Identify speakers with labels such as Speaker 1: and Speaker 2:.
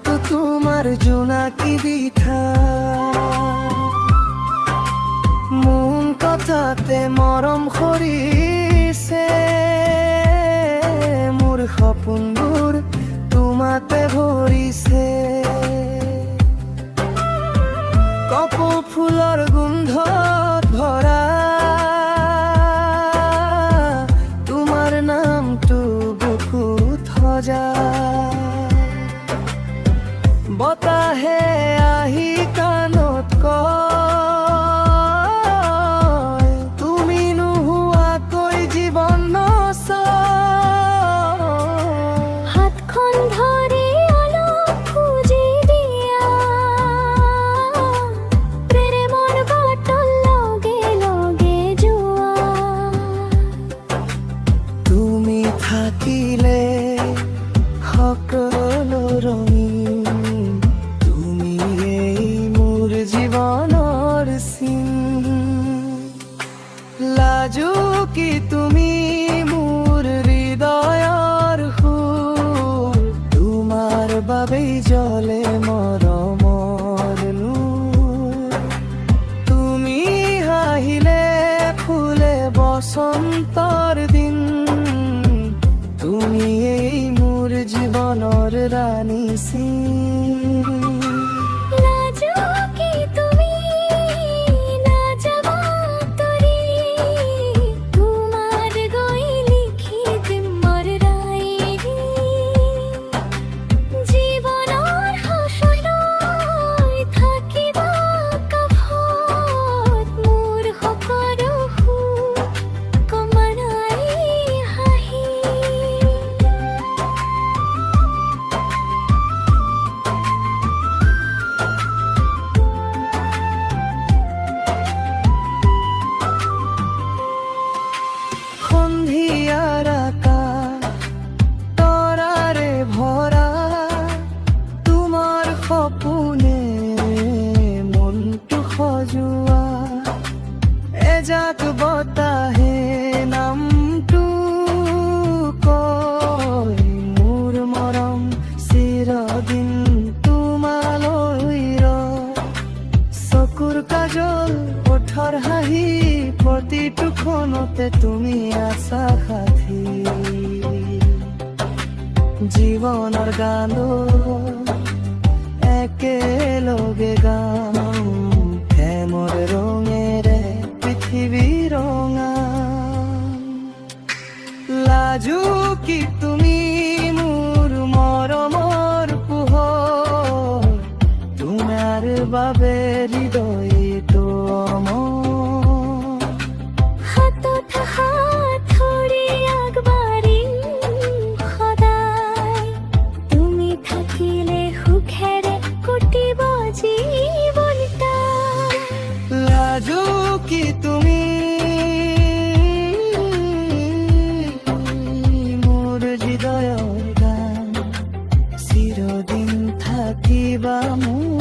Speaker 1: তো তোমার জোনাকি বিঠা মন কথাতে মৰম কৰিছে মোৰ সপোনবোৰ তোমাতে ভৰিছে কপৌ ফুলৰ গোন্ধত ভৰা তোমাৰ নামটো বুকুত সজা বতাহে আহি কাণত কয় তুমি নোহোৱাকৈ জীৱন নচলে
Speaker 2: হাতখন ধৰি অলপ খুজি দিয়া প্ৰেমৰ বাটৰ লগে লগে যোৱা
Speaker 1: তুমি থাকিলে সকলো ৰঙীন তুমি এই মোৰ জীৱনৰ চিন লাজুকী তুমি মোৰ হৃদয়ৰ সুৰ তোমাৰ বাবেই জ্বলে মৰমৰ নূৰ তুমি হাঁহিলে ফুলে বসন্তৰ দিন তুমি এই মোৰ জীৱনৰ ৰাণী সিং
Speaker 2: লাজুকী তুমি নাযাবা তৰি তোমাৰ গৈ লিখি দিম মোৰ ডায়েৰী জীৱনৰ হাসলৈ থাকিবা কাষত মোৰ সকলো সুখ কমৰাই হাঁহি
Speaker 1: সন্ধিয়াৰ আকাশ তৰাৰে ভৰা তোমাৰ সপোনে মনটো সজোৱা এজাক বতাহে নামটো কয় মোৰ মৰম চিৰদিন তোমালৈ চকুৰ কাজল ওঠৰ হাঁহি প্ৰতিটো ক্ষণতে তুমি আছা সাথী জীৱনৰ গান একেলগে গাম প্ৰেমৰ ৰঙেৰে পৃথিৱী ৰঙা লাজুকী তুমি মোৰ মৰমৰ পোহৰ তোমাৰ বাবে হৃদয়টো অমৰ
Speaker 2: হাতত হাত ধৰি আগবাঢ়িম সদায় তুমি থাকিলে সুখেৰে কটিব জীৱনটা
Speaker 1: লাজুকী তুমি মোৰ হৃদয়ৰ গান চিৰদিন থাকিবা মোৰ